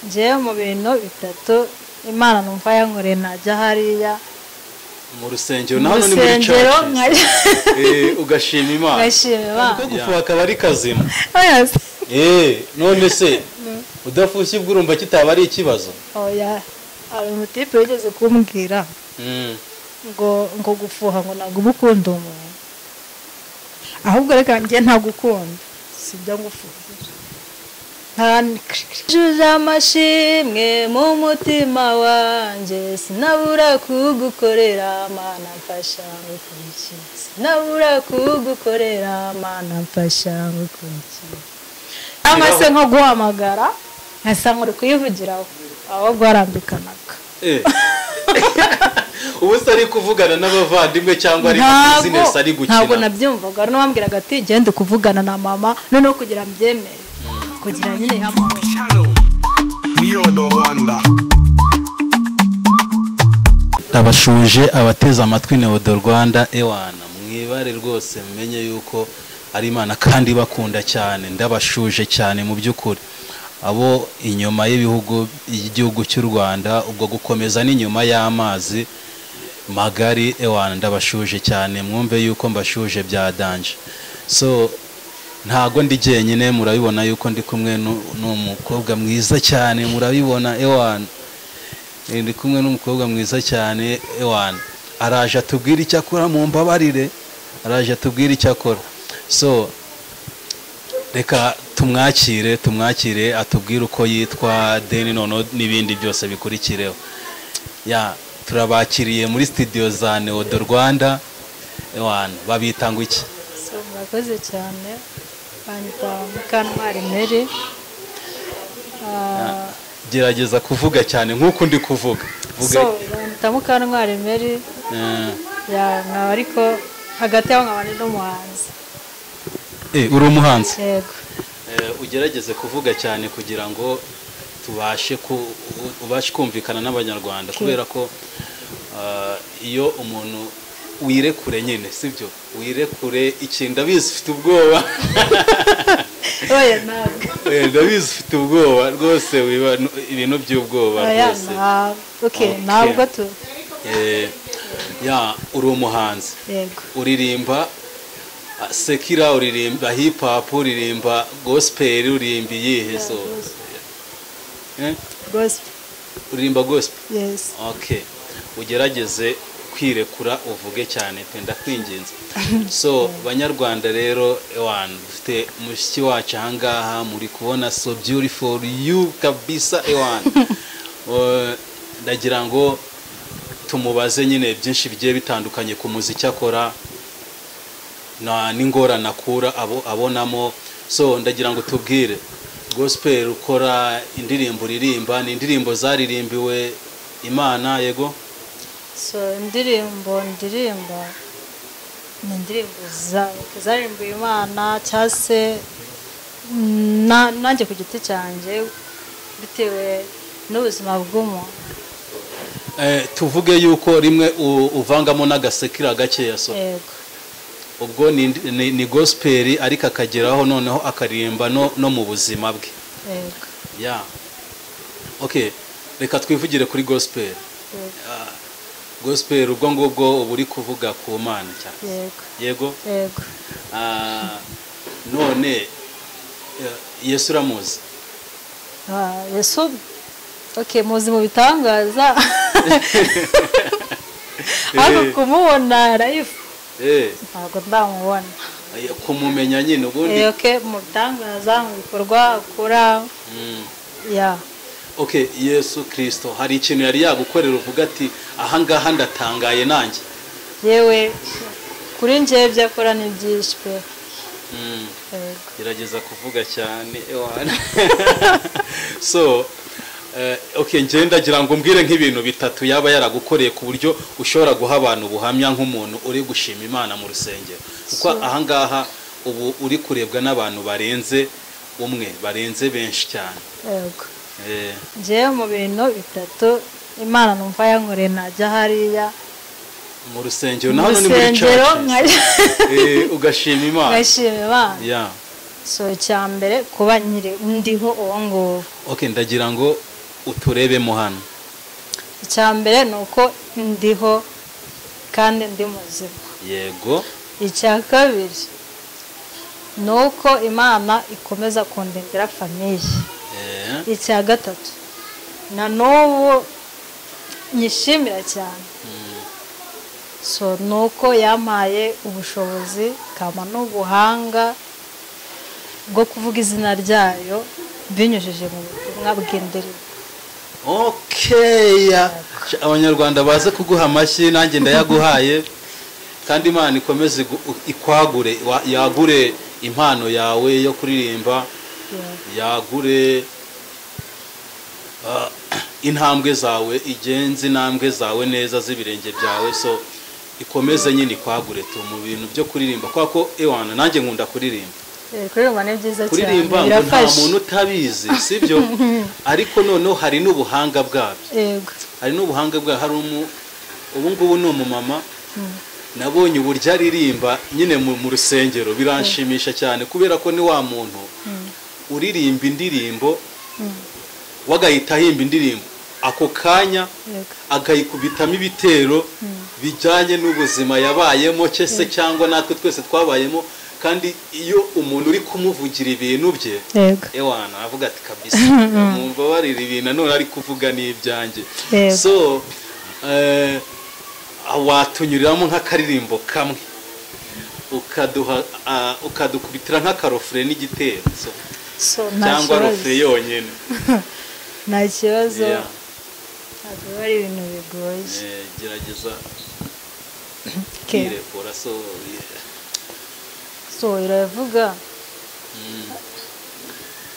ngiye mu bintu bitatu Imana numva yankoreye najya hariya mu rusengero naho ni muri church ugashima Imana kuko gufuha akaba ari kazima none se udafushye ubwo urumva kitaba ari ikibazo oya ari umutipe wigeze kumbwira ngo gufuha ngo ntabwo ubukunda umuntu ahubwo reka njye ntagukunda sibyo ngufuhira Juje amashimwe mu mutima wanjye sinabura kugukorera Mana mfasha ngukurikire sinabura kugukorera Mana mfasha ngukurikire cyangwa se nko guhamagara nkasa nkuri kuyivugiraho aho gwarambikanaga ubu se ari kuvugana n'abavandimwe cyangwa ari business ari gukina ntabwo nabyumvaga no wambwiraga ati gende kuvugana na mama noneho kugira mbyemere kugira nyine hamwe abashuje abateza amatwi Neodo Rwanda ewana mwibare rwose mumenye yuko ari Imana kandi bakunda cyane ndabashuje cyane mu byukuri abo inyuma y'igihugu cy'u Rwanda ubwo gukomeza n'inyuma y'amazi magari ewana ndabashuje cyane mwumve yuko mbashuje bya danje so ntago ndi jenyine murabibona yuko ndi kumwe n'umukobwa mwiza cyane murabibona ewana ndi kumwe n'umukobwa mwiza cyane ewana araje atubwira icyo akora mu mbabarire araje atubwira icyo akora so reka tumwakire atubwire uko yitwa deni nono n'ibindi byose bikurikireho ya turabakiriye muri studio za Neodo Rwanda ewana babita ngo iki so murakoze cyane banyita Mukantwari Mary gerageza kuvuga cyane nkuko ndi kuvuga so banyita Mukantwari Mary ya nkaba ariko hagati yaho nkaba n'umuhanzi uri umuhanzi yego ugerageze kuvuga cyane kugira ngo ubashe kumvikana n'abanyarwanda kubera ko iyo umuntu wirekure nyine sibyo wirekure ikinda bizi ufite ubwoba oya ntabwo ndabizi ufite ubwoba rwose wiba ibintu by'ubwoba rwose okay ntabwo tu ya uri umuhanzi yego uririmba sekira uririmba hip hop uririmba gospel uririmba yihe so gospel uririmba gospel yes okay ugerageze kwirekura uvuge cyane penda kwinginze so banyarwanda rero ewan ufite mushiki wacu ahangaha muri kubona so beautiful you kabisa ewan ndagira ngo tumubaze nyine byinshi bigiye bitandukanye ku muziki akora n'ingorane akura abonamo so ndagira ngo tubwire gospel ukora indirimbo uririmba ni indirimbo zaririmbiwe Imana yego so indirimbo ndirimba ni indirimbo zarimbiwe Imana cyase nanjye ku giti cyanjye bitewe n'ubuzima bw'umuntu tuvuge yuko rimwe uvangamo n'agasekira gakeya so yego ubwo ni gospel ariko akageraho noneho akaririmba no mu buzima bwe yego ya okay reka twivugire kuri gospel gospel ubwo ngubwo uba uri kuvuga ku Mana cyane yego yego none Yesu uramuzi Yesu okay muzi mu bitangaza ariko kumubona live ntabwo ndamubona kumumenya nyine ubundi okay mu bitangaza mu bikorwa akora ya okay Yesu Kristo hari ikintu yari yagukorera uvuga ati aha ngaha ndatangaye nanjye yewe kuri njye byakora ni byinshi pe gerageza kuvuga cyane so okay ngenda gira ngo mbwire nk'ibintu bitatu yaba yaragukoreye ku buryo ushobora guha abantu ubuhamya nk'umuntu uri gushima Imana mu rusengero kuko aha ngaha ubu uri kurebwa n'abantu barenze umwe barenze benshi cyane yego ngiye mu bintu bitatu Imana numva yankoreye najya hariya mu rusengero naho ni muri church ugashima Imana ngashima Imana ya so cyambere kuba ndiho uwo ngo okay ndagira ngo uturebemo hano? icya mbere ni uko ndiho kandi ndi muzima. Yego. icya kabiri ni uko Imana ikomeza kundindira famiye. icya gatatu na n'ubu nyishimira cyane so ni uko yampaye ubushobozi kama n'ubuhanga bwo kuvuga izina ryayo binyujije mu butumwa bw'indirimbo. Okay, abanyarwanda baze kuguha amashyi nanjye ndayaguhaye, kandi Imana ikomeze ikwagure, yagure impano yawe yo kuririmba, yagure intambwe zawe, igenzi intambwe zawe neza z'ibirenge byawe, so ikomeze nyine ikwagure tu mu bintu byo kuririmba, kwa ko ewana nanjye nkunda kuririmba. Kuririmba ni byiza cyane, kuririmba ngo nta muntu utabizi sibyo, ariko noneho hari n'ubuhanga bwabyo. Yego, hari n'ubuhanga bwa hari ubu ngubu ni umumama nabonye uburyo aririmba nyine mu rusengero, biranshimisha cyane kubera ko ni wa muntu uririmba indirimbo wagahita ahimba indirimbo ako kanya agayikubitamo ibitero bijyanye n'ubuzima yabayemo cyese cyangwa natwe twese twabayemo, kandi iyo umuntu uri kumuvugira ibintu bye ewana avuga ati kabisa mumbabarira ibintu none ari kuvuga n'ibyanjye. So watunyuriramo nk'akaririmbo kamwe ukadukubitira nk'akarofure n'igitero cyangwa rofure yonyine? nta kibazo, ntabwo ari ibintu bigoye. gerageza kirekura. So iravuga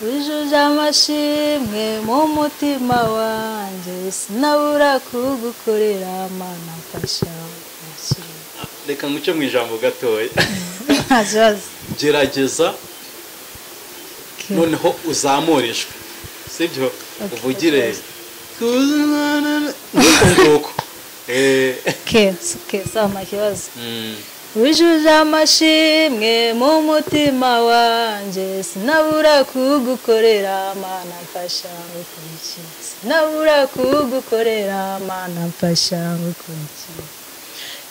wijuje amashimwe mu mutima wanjye, sinabura kugukorera Mana mfasha. Reka nguce mu ijambo gatoya. Nta kibazo. Gerageza noneho uzamurishwe sibyo, uvugire nguko. Sama kibazo. Wijuje amashimwe mu mutima wanjye, sinabura kugukorera Mana mfasha ngukurikira. Sinabura kugukorera Mana mfasha ngukurikira.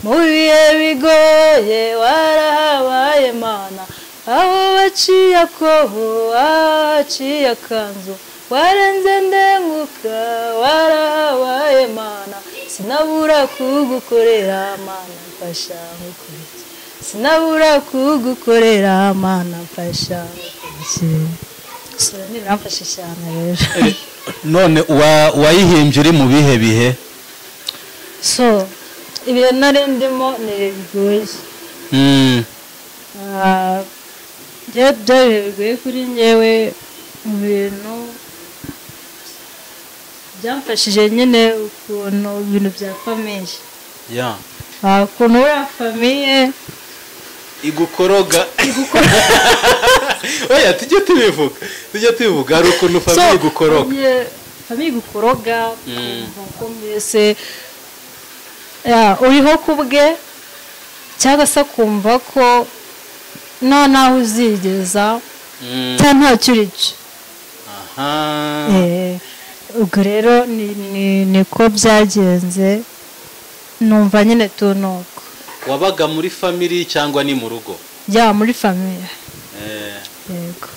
Mu bihe bigoye warahabaye Mana, aho waciye akobo waciye akanzu, warenze ndenguka warahabaye Mana, sinabura kugukorera Mana mfasha ngukurikira. Sinabura kugukorera Mana mfasha ngukurikira. Sura niramfashe cyane rero. None wayihimbye uri mu bihe bihe? So ibihe nari ndimo ni bigoye. Byari bigoye kuri njyewe, mu bintu byamfashije nyine ukuntu ibintu bya famiye. Ukuntu uriya famiye igukoroga. Oya tujye tubivuga hari ukuntu famiye igukoroga. Famiye igukoroga kuko mbese uriho kubwe cyangwa se kumva ko naho uzigeza cyangwa ntacyo urica. Ubwo rero niko byagenze, numva nyine tunuko. Wabaga muri family cyangwa ni mu rugo? Muri famiye. Yego.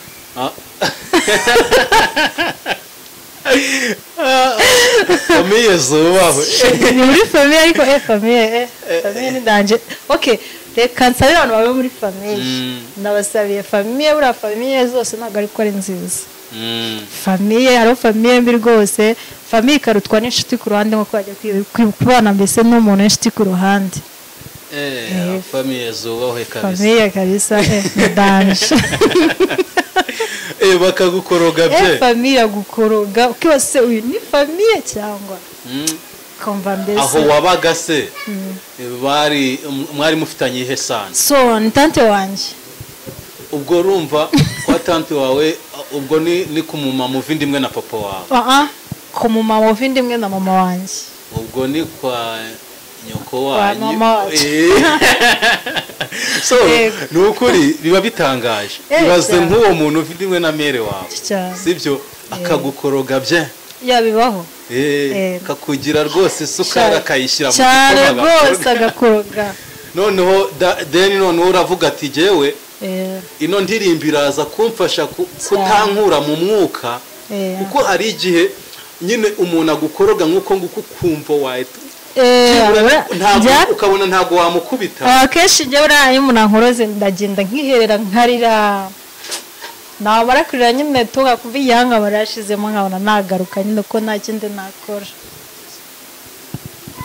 Famiye zubaho. Ni muri famiye ariko famiye ni danje. Okay, reka nsabire abantu babe muri famiye. Ndabasabiye famiye, buriya famiye zose ntabwo ariko ari nziza. Famiye hariho famiye mbi rwose, famiye ikarutwa n'inshuti ku ruhande nko kwajya kubana mbese n'umuntu w'inshuti ku ruhande. Famiye zubaho kabisa. Famiye kabisa ni danje. Bakagukoroga bye. Famiye gukoroga ukibase uyu ni famiye cyangwa kumva mbese. Aho wabaga se mwari mufitanye ihe sana? So ni tante wanjye. Ubwo urumva kwa tante wawe ubwo ni ku mumama uvindimwe na papa wawe? Ku mumama uvindimwe na mama wanjye. Ubwo ni kwa nyoko wanyu? Mama. So nukuri biba bitangaje. Ibaze nk'uwo muntu uvindimwe na mere wawe sibyo akagukoroga bye. yabibaho kakugira rwose isukari akayishyira mu cyane rwose agakoroga noneho deni noneho uravuga ati jewe ino ndirimbo iraza kumfasha kutankura mu mwuka kuko hari igihe nyine umuntu agukoroga nk'uko nguko ukumva wahita ukabona ntabwo wamukubita akenshi njyewe uriya iyo umuntu ankoroze ndagenda nkiherera nkarira nabara kurira nyine tuga kuva iyanga barashizemo nkabona nagaruka nyine ko nta kindi nakora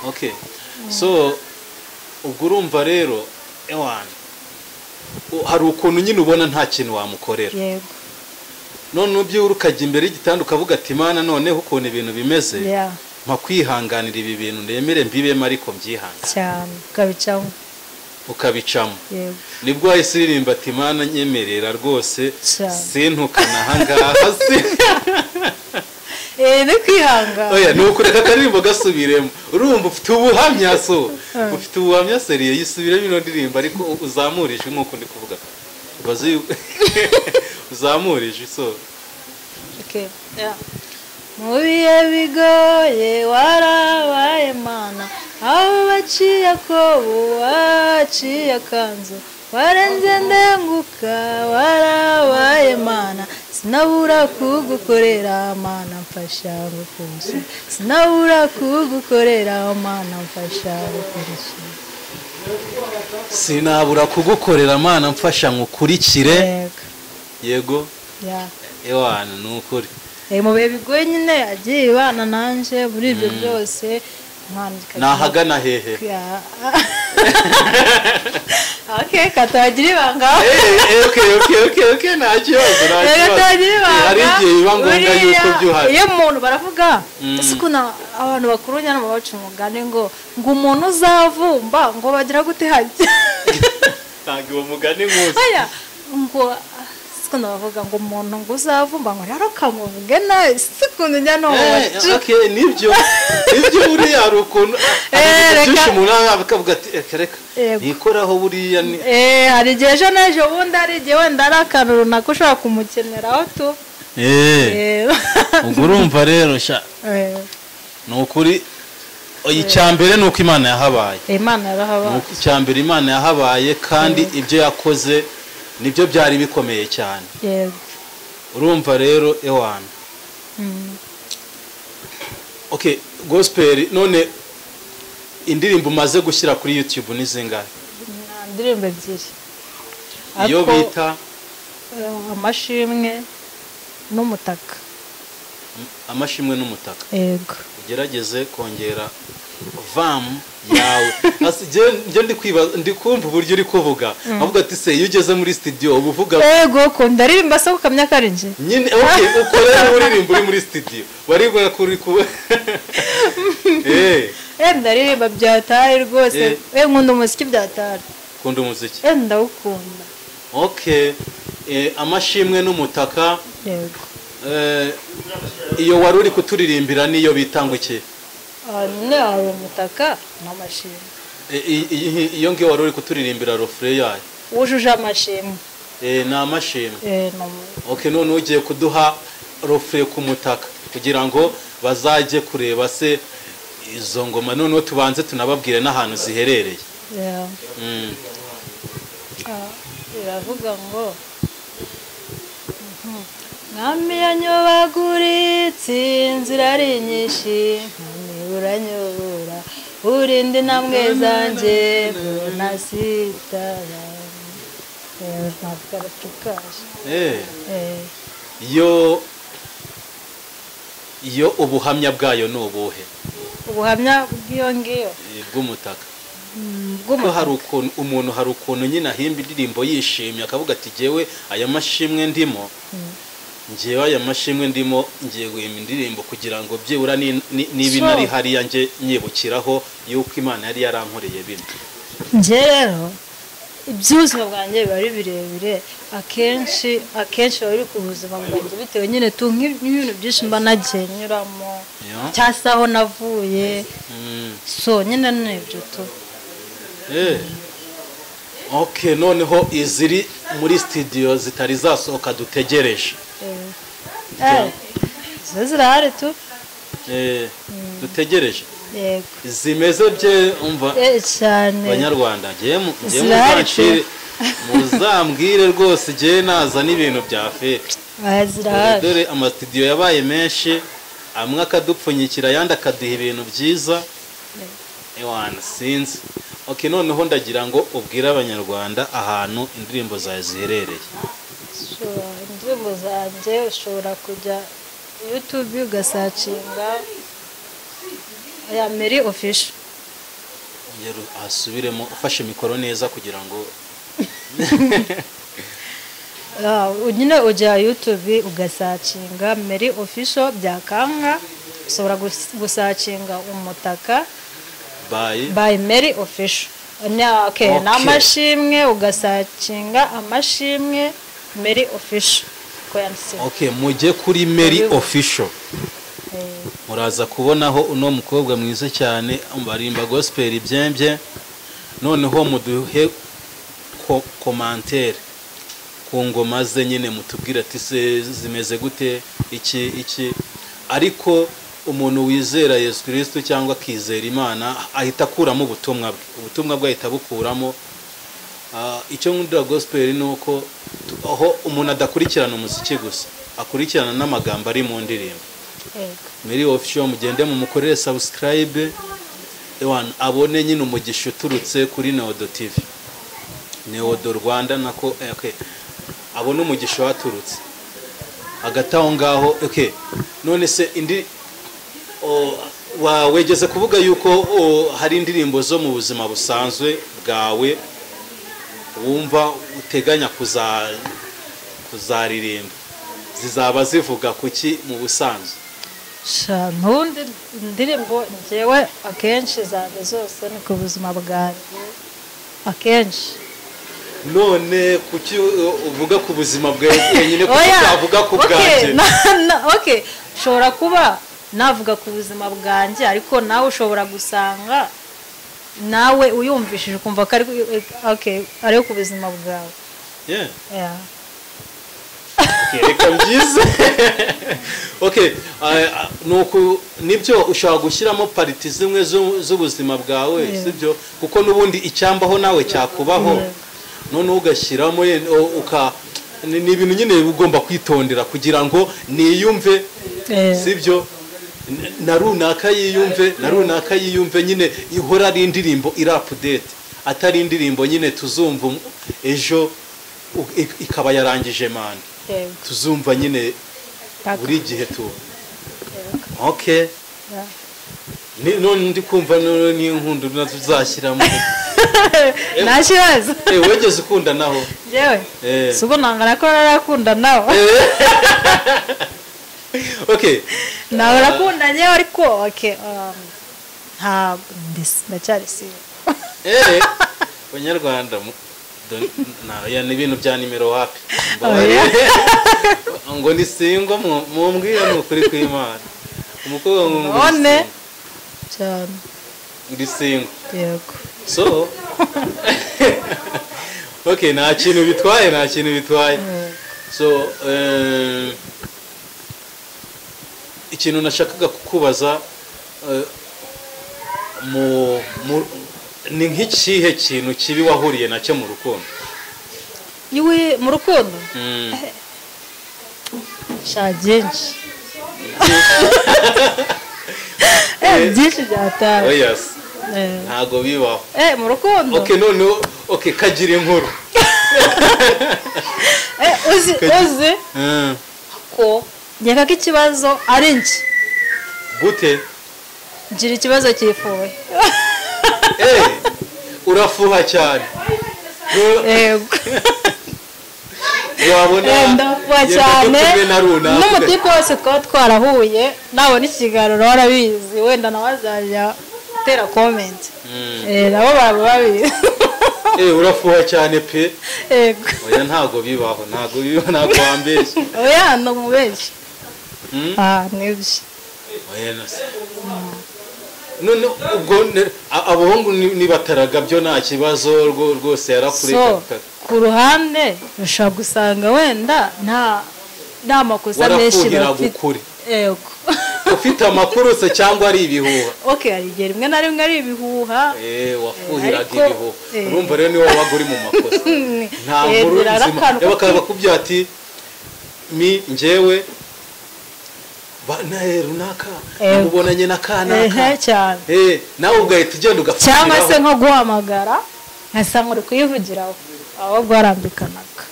okay so ubwo urumva rero ewana hari ukuntu nyine ubona nta kintu wamukorera yego none ubyura ukajya imbere y'igitanda ukavuga ati mana noneho ukuntu ibintu bimeze mpa kwihanganira ibi bintu ndemere mbibemo ariko mbyihangane cyane ukabicamo nibwo wahise uririmba ati mana nyemerera rwose sintukana ahangaha se ni kwihangana oya ni ukureka akaririmbo gasubiremo urumva ufite ubuhamya so ufite ubuhamya seriye yisubiremo ino ndirimbo ariko uzamurije nk'uko ndi kuvuga uzamurije so mu bihe bigoye warabaye mana aho baciye akobo waciye akanzu warenze ndenguka warabaye mana sinabura kugukorera mana mfasha gukurikira sinabura kugukorera mana mfasha gukurikira sinabura kugukorera mana mfasha ngukurikire yego ewana ni ukuri mu bihe bigoye nyine agiye ibana nanje muri ibyo byose nahagana hehe katagira ibanga nta kibazo hari igihe biba ngombwa yuko byuhari iyo umuntu baravuga ese ukuntu abantu bakuru nyine babaca umugani ngo umuntu uzavumba ngo bagira gute hajya ntabwo uwo mugani nk'uzi ngo sikundi bavuga ngo umuntu ngo uzavumba ngo rero kamuvuge nawe sikundi njya n'uwacu nibyo buriya hari ukuntu byinshi umuntu akavuga ati reka nikoraho buriya hari igihe ejo n'ejo bundi hari igihe wenda ari akantu runaka ushobora kumukeneraho tu ubwo urumva rero ni ukuri icyambere ni uko imana yahabaye icyambere imana yahabaye kandi ibyo yakoze nibyo byari bikomeye cyane urumva rero ewana okay gospel none indirimbo umaze gushyira kuri YouTube ni zingahe indirimbo ebyiri iyo bita amashimwe n'umutaka yego ugerageze kongera vam yawe ndi kumva uburyo uri kuvuga avuga ati se iyo ugeze muri studio uba uvuga yego ko ndaririmba se ukamya karinje nyine ukorera uririmba uri muri studio warivuga kuri ku ndaririmba byatari rwose nkunda umuziki byatari ukunda umuziki ndawukunda okay amashimwe n'umutaka yego iyo wari uri kuturirimbira niyo bitangwa iki ne ari umutaka n'amashimwe iyo ngiyo wari uri kuturirimbira refrain yayo wujuje amashimwe ni amashimwe okay none ugiye kuduha refrain ku mutaka kugira ngo bazajye kureba se izo ngoma noneho tubanze tunababwire n'ahantu ziherereye iravuga ngo mwami yanyobaguritse inzira ari nyinshi uranyobora urinde namwe zanjye nasitara iyo ubuhamya bwayo ni ubuhe ubuhamya bw'iyo ngiyo bw'umutaka ko hari ukuntu umuntu hari ukuntu nyine ahimba indirimbo yishimye akavuga ati jyewe aya mashimwe ndimo ngewe aya mashimwe ndimo ngiye guhimba indirimbo kugira ngo byibura niba inari hariya nge nyibukiraho yuko imana yari yarankoreye bino nge rero iby'ubuzima bwanjye biba ari birebire akenshi biba biri ku buzima bwanjye bitewe nyine tu nk'ibintu byinshi mba nagiye nyuramo cyangwa se aho navuye so nyine n'ibyo tu okay noneho iziri muri studio zitari zasohoka dutegereje zo zirahari tu dutegereje yego zimeze bye umva cyane abanyarwanda ngiye muzambwire rwose ngiye naza n'ibintu bya feke dore amasidiyo yabaye menshi amwe akadupfunyikira ayandi akaduha ibintu byiza ewana sinzi okay noneho ndagira ngo ubwire abanyarwanda ahantu indirimbo zawe ziherereye indirimbo zanjye ushobora kujya YouTube ugasacinga ya Mary Official ngero asubiremo ufashe mikoro neza kugira ngo nyine ujya YouTube ugasacinga Mary Official byakanga ushobora gusacinga umutaka by Mary Official okay n'amashimwe ugasacinga amashimwe Mary Official okay mujye kuri Mary Official muraza kubonaho uno mukobwa mwiza cyane barimba gospel ibyembye noneho muduhe commentaire ku ngoma ze nyine mutubwira ati se zimeze gute iki ariko umuntu wizera Yesu Kristo cyangwa akizera Imana ahita akuramo ubutumwa bwe ahita bukuramo icyo nkundira gospel nuko aho umuntu adakurikirana umuziki gusa akurikirana n'amagambo ari mu ndirimbo Mary Official mugende mu mukorere subscribe abone nyine umugisha uturutse kuri Neodo TV Neodo Rwanda nako okay abone umugisha waturutse agataho ngaho okay none se wegeze kuvuga yuko hari indirimbo zo mu buzima busanzwe bwawe wumva uteganya kuzaririmba zizaba zivuga kuki mu busanzwe ntundi indirimbo njyewe akenshi zanjye zose ni ku buzima bwanjye akenshi none kuki uvuga ku buzima bwawe wenyine kuko utavuga ku bwanjye okay ushobora kuba navuga ku buzima bwanjye ariko nawe ushobora gusanga nawe uyumvishije ukumva ko ari ku buzima bwawe reka byiza okay nuko nibyo ushaka gushyiramo pariti zimwe z'ubuzima bwawe sibyo kuko nubundi icyambaho nawe cyakubaho none ugashyiramo ni ibintu nyine ugomba kwitondera kugira ngo niyumve sibyo na runaka yiyumve nyine ihora ari indirimbo iri update atari indirimbo nyine tuzumva ejo ikaba yarangije manda tuzumva nyine buri gihe tu okay none ndi kumva n'inkundu nazo uzashyiramo nta kibazo wegeze ukunda naho yewe suko nangana ko narakunda nawe okay nawe urakundanye ariko okay ntabwo ndacyari siyo abanyarwanda ya ni ibintu bya nimero wapi ngo ni singwa mumbwira ni ukuri kw'Imana umukobwa none cyane ndi singwa yego so okay nta kintu bitwaye so ikintu nashakaga kukubaza ni nk'ikihe kintu kibi wahuriye nacyo mu rukundo iwe mu rukundo shagenshi byinshi byatawe yes ntago bibaho mu rukundo okay none okay kagira inkuru uzi ko nyaka ko ikibazo ari nki gute gira ikibazo cyifuye urafuha cyane yego wabona ndafuha cyane n'umutipe wose twaba twarahuye nabona ikiganiro warabizi wenda nawe azajya utera comment nabo baba babizi urafuha cyane pe yego oya ntago bibaho ntago wambeshye oya ndamubeshye nibyo oya nase none ubwo abahungu nibataraga byo nta kibazo rwose yarakureka ku ruhande ushobora gusanga wenda nta makosa menshi bafite yego ufite amakuru se cyangwa ari ibihuha? Okay, hari igihe rimwe na rimwe ari ibihuha. Wafuhiraga ibihuha. Urumva rero niwe wabaga uri mu makosa. Nta nkuru nzima. Bakaba bakubwira ati njyewe runaka mubonanye na kanaka cyane nawe ugahita ugenda ugafata cyangwa se nko guhamagara nkasa nkuri kuyivugiraho aho gwarambikanaga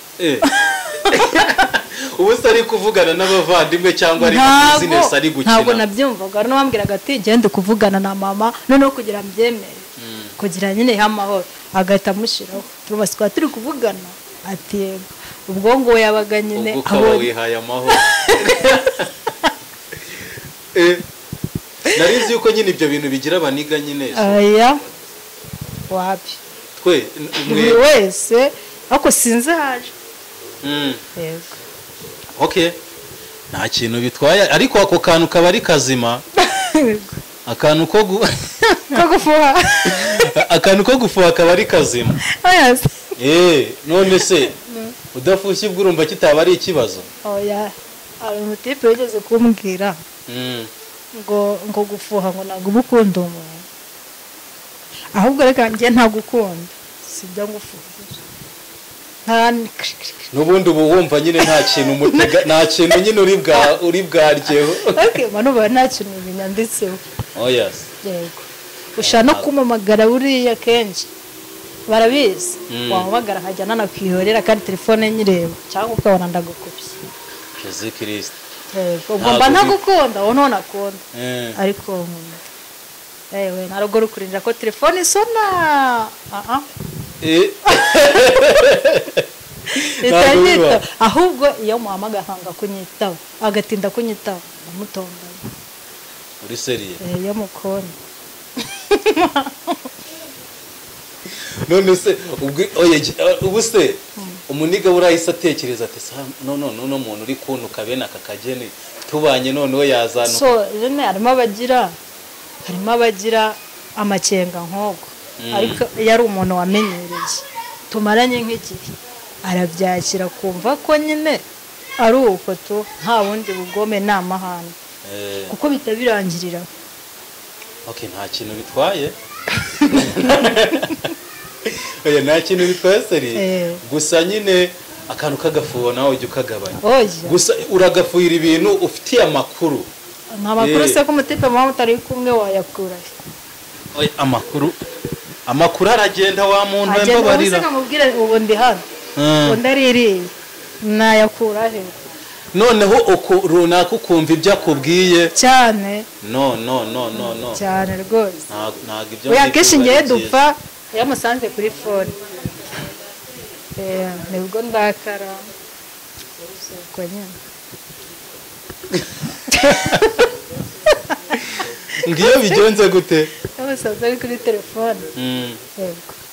ubu se ari kuvugana n'abavandimwe cyangwa ari business ari gukina? Ntabwo nabyumvaga no bambwiraga ati gende kuvugana na mama noneho kugira mbyemere kugira nyine hamahoro agahita amushiraho tubaswa turi kuvugana ati yego ubwo ngo yabaga nyine aho wihaye amahoro. Narizi yuko nyine ibyo bintu bigira abaniga nyine. Aya wapi twe mwe wese ako sinze haje. Yego. Okay, nta kintu bitwaye ariko ako kantu kaba ari kazima. Akantu ko gufuha akantu ko gufuha kaba ari kazima. Yes. None se udafushye ubwo urumva kitaba ari ikibazo? Oya ari umutipe wigeze kumbwira ngo gufuha ngo ntabwo ubukunda umuntu ahubwo reka njye ntagukunda sibyo ngufuha n'ubundi ubu wumva nyine nta kintu umutega nta kintu nyine uri bwaryeho. Okay manuba nta kintu binyanditseho. Yes. Yego ushaka no kumamagara buriya kenshi barabizi wamagara hajyana na kwihorera kandi telefone nyireba cyangwa ukabona ndagukubye Jesus Christ. Ubwo mba ntagukunda wowe none akunda ariko we narugo rukurinda ko telefone isona itanyita ahubwo iyo muhamaga hanga kunyitaho agatinda kunyitaho ndamutonda uri seriye iyo mukoni none se ubu se umuniga burahise atekereza ati no muntu uri kuntuka bene aka kageni tubanye noneho yazana so rene harimo abagira amakenga nk'uko ariko yari umuntu wamenyereye tumaranye nk'igihe arabyakira kumva ko nyine ari uko tu nta wundi bugome n'amahane kuko bitabirangirira. Okay, nta kintu bitwaye. Oya nta kintu bitwaye seri. Gusa nyine akantu kagafuho nawe ujye ukagabanya. Gusa uragafuhira ibintu ufitiye amakuru. Nta makuru se ko umutipe mama utari kumwe wayakura. Oya amakuru aragenda wa muntu wembabarira. Agenda mubwire ubu ndi hano. Ndariri nayakura he. Noneho uko runaka ukumva ibyo akubwiye cyane. No. Cyane rwose. Ntago ibyo oya keshi ngiye dupfa yamusanze kuri phone. Nibwo ndakara. Kwa nyine. Ngiyo bigenze gute? Yamusanze ari kuri telefone.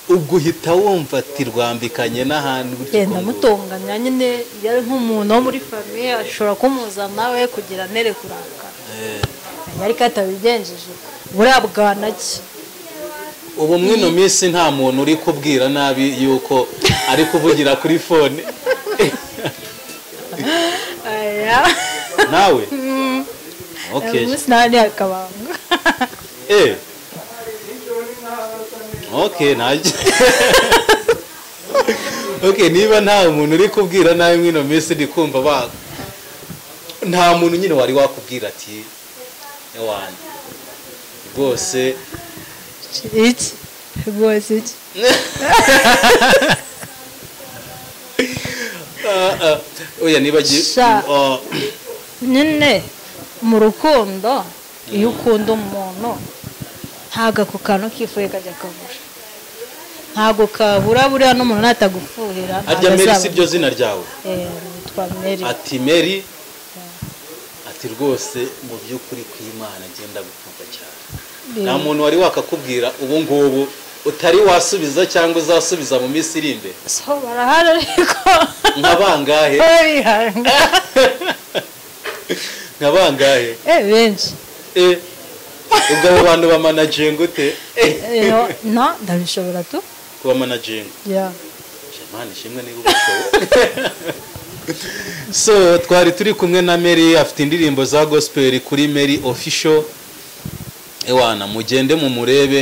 Ubwo uhita wumva ati rwambikanye n'ahantu genda mutonganya nyine yari nk'umuntu wo muri famille ashobora kumuza nawe kugira nere kurakara yari katabigenjeje buriya bwanaki. Ubu mwino minsi nta muntu uri kubwira nabi yuko ari kuvugira kuri phone. Aya nawe okay nani akabanga Okay, naje. Okay, niba nta umuntu uri kubwira nawe mwino minsi ndi kumva ba nta muntu nyine wari wakubwira ati ewana rwose iki oya niba nyine mu rukundo iyo ukunda umuntu ntago ako kantu kifuye kajya kabura ntago kabura buriya n'umuntu natagufuhira arya Mary si byo zina ryawe nitwa Mary ati Mary ati rwose mu by'ukuri kw'Imana genda gukunda cyane nta muntu wari wakakubwira ubu ngubu utari wasubiza cyangwa uzasubiza mu minsi iri imbere so barahari ariko nkabangahe nkabangahe benshi ubwo abo bantu ba managing ute no ndabishobora tu kuba managing yeah Jamani shimwe niba ubishobora So twari turi kumwe na Mary, afite indirimbo za gospel kuri Mary Official. Ewana mugende mu murebe.